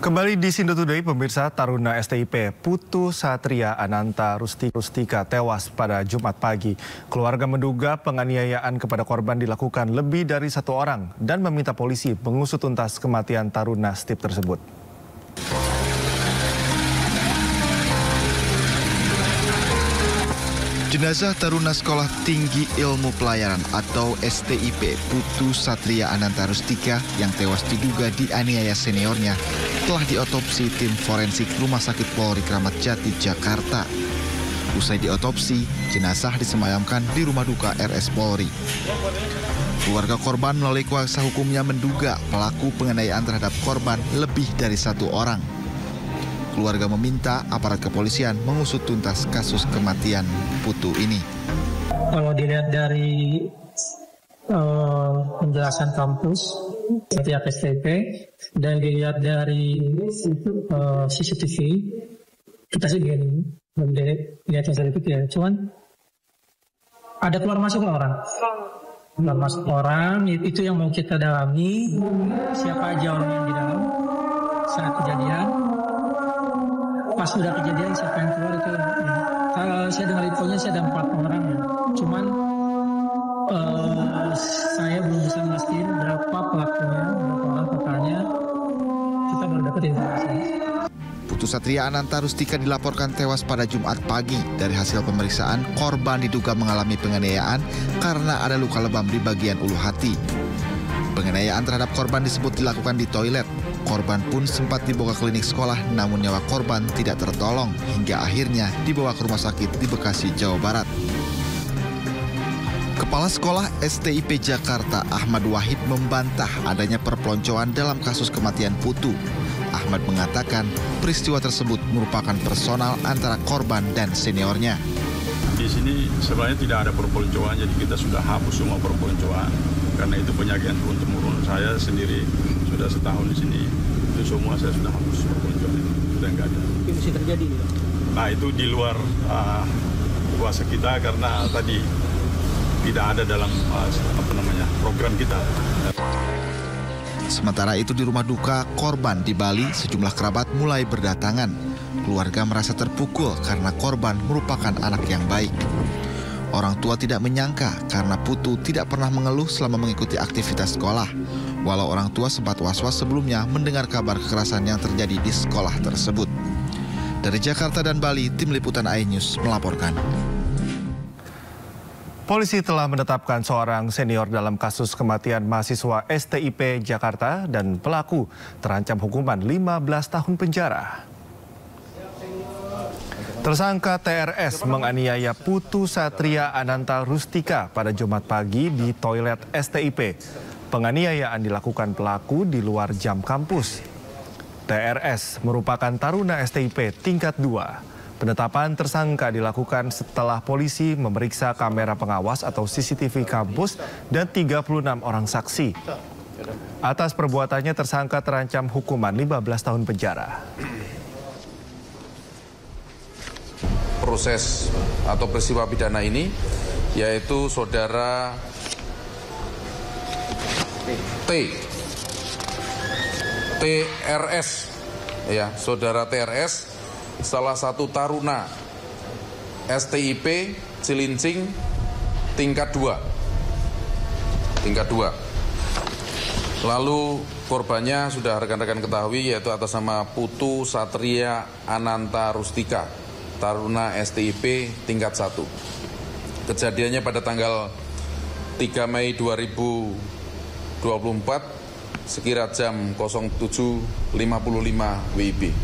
Kembali di Sindo Today, pemirsa, Taruna STIP Putu Satria Ananta Rustika tewas pada Jumat pagi. Keluarga menduga penganiayaan kepada korban dilakukan lebih dari satu orang dan meminta polisi mengusut tuntas kematian Taruna STIP tersebut. Jenazah Taruna Sekolah Tinggi Ilmu Pelayaran atau STIP Putu Satria Ananta Rustika yang tewas diduga dianiaya seniornya telah diotopsi tim forensik Rumah Sakit Polri Kramat Jati, Jakarta. Usai diotopsi, jenazah disemayamkan di rumah duka RS Polri. Keluarga korban melalui kuasa hukumnya menduga pelaku penganiayaan terhadap korban lebih dari satu orang. Keluarga meminta aparat kepolisian mengusut tuntas kasus kematian Putu ini. Kalau dilihat dari penjelasan kampus pihak STIP dan dilihat dari CCTV, kita sih begini, belum dilihat CCTV ya, cuman ada keluar masuk orang. Keluar masuk orang, itu yang mau kita dalami, siapa aja orang yang di dalam saat kejadian. Pas udah kejadian siapa yang keluar itu, kalau saya dengar infonya saya ada 4 orang ya. Cuman saya belum bisa memastikan berapa pelakunya, berapa orang totalnya. Kita baru dapat informasi. Putu Satria Ananta Rustika dilaporkan tewas pada Jumat pagi. Dari hasil pemeriksaan, korban diduga mengalami penganiayaan karena ada luka lebam di bagian ulu hati. Penganiayaan terhadap korban disebut dilakukan di toilet. Korban pun sempat dibawa ke klinik sekolah, namun nyawa korban tidak tertolong hingga akhirnya dibawa ke rumah sakit di Bekasi, Jawa Barat. Kepala Sekolah STIP Jakarta, Ahmad Wahid, membantah adanya perpeloncoan dalam kasus kematian Putu. Ahmad mengatakan peristiwa tersebut merupakan personal antara korban dan seniornya. Di sini sebenarnya tidak ada perpeloncoan, jadi kita sudah hapus semua perpeloncoan. Karena itu penyakit turun-temurun. Saya sendiri sudah setahun di sini, itu semua saya sudah hapus perpeloncoan itu, sudah nggak ada. Itu bisa terjadi nih. Nah itu di luar kuasa kita karena tadi tidak ada dalam program kita. Sementara itu di rumah duka korban di Bali, sejumlah kerabat mulai berdatangan. Keluarga merasa terpukul karena korban merupakan anak yang baik. Orang tua tidak menyangka karena Putu tidak pernah mengeluh selama mengikuti aktivitas sekolah. Walau orang tua sempat was-was sebelumnya mendengar kabar kekerasan yang terjadi di sekolah tersebut. Dari Jakarta dan Bali, tim liputan iNews melaporkan. Polisi telah menetapkan seorang senior dalam kasus kematian mahasiswa STIP Jakarta dan pelaku terancam hukuman 15 tahun penjara. Tersangka TRS menganiaya Putu Satria Ananta Rustika pada Jumat pagi di toilet STIP. Penganiayaan dilakukan pelaku di luar jam kampus. TRS merupakan taruna STIP tingkat 2. Penetapan tersangka dilakukan setelah polisi memeriksa kamera pengawas atau CCTV kampus dan 36 orang saksi. Atas perbuatannya tersangka terancam hukuman 15 tahun penjara. Proses atau peristiwa pidana ini yaitu saudara TRS, ya, saudara TRS, salah satu taruna STIP Cilincing tingkat 2. Lalu korbannya sudah rekan-rekan ketahui yaitu atas nama Putu Satria Ananta Rustika, taruna STIP tingkat 1. Kejadiannya pada tanggal 3 Mei 2024 sekira jam 07.55 WIB.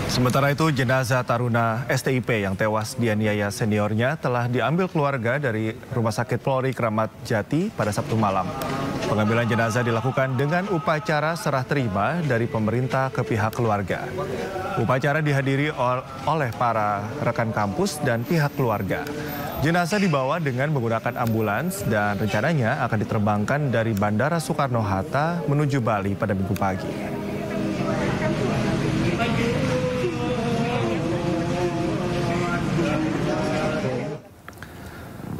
Sementara itu, jenazah taruna STIP yang tewas dianiaya seniornya telah diambil keluarga dari Rumah Sakit Polri Kramat Jati pada Sabtu malam. Pengambilan jenazah dilakukan dengan upacara serah terima dari pemerintah ke pihak keluarga. Upacara dihadiri oleh para rekan kampus dan pihak keluarga. Jenazah dibawa dengan menggunakan ambulans dan rencananya akan diterbangkan dari Bandara Soekarno-Hatta menuju Bali pada Minggu pagi.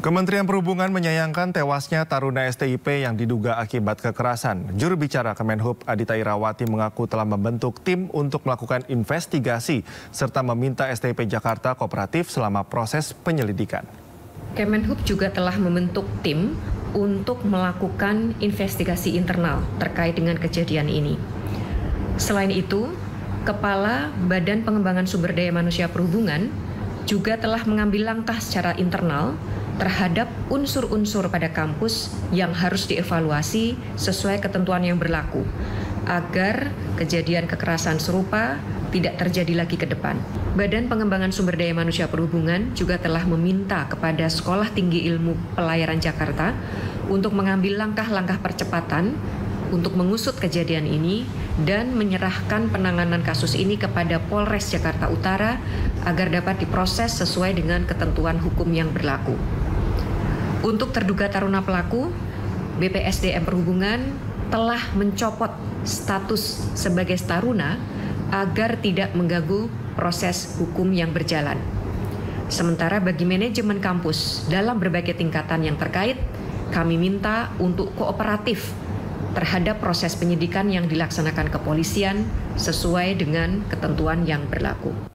Kementerian Perhubungan menyayangkan tewasnya taruna STIP yang diduga akibat kekerasan. Juru bicara Kemenhub Adita Irawati mengaku telah membentuk tim untuk melakukan investigasi serta meminta STIP Jakarta kooperatif selama proses penyelidikan. Kemenhub juga telah membentuk tim untuk melakukan investigasi internal terkait dengan kejadian ini. Selain itu, Kepala Badan Pengembangan Sumber Daya Manusia Perhubungan juga telah mengambil langkah secara internal terhadap unsur-unsur pada kampus yang harus dievaluasi sesuai ketentuan yang berlaku agar kejadian kekerasan serupa tidak terjadi lagi ke depan. Badan Pengembangan Sumber Daya Manusia Perhubungan juga telah meminta kepada Sekolah Tinggi Ilmu Pelayaran Jakarta untuk mengambil langkah-langkah percepatan untuk mengusut kejadian ini dan menyerahkan penanganan kasus ini kepada Polres Jakarta Utara agar dapat diproses sesuai dengan ketentuan hukum yang berlaku. Untuk terduga taruna pelaku, BPSDM Perhubungan telah mencopot status sebagai taruna agar tidak mengganggu proses hukum yang berjalan. Sementara bagi manajemen kampus dalam berbagai tingkatan yang terkait, kami minta untuk kooperatif terhadap proses penyidikan yang dilaksanakan kepolisian sesuai dengan ketentuan yang berlaku.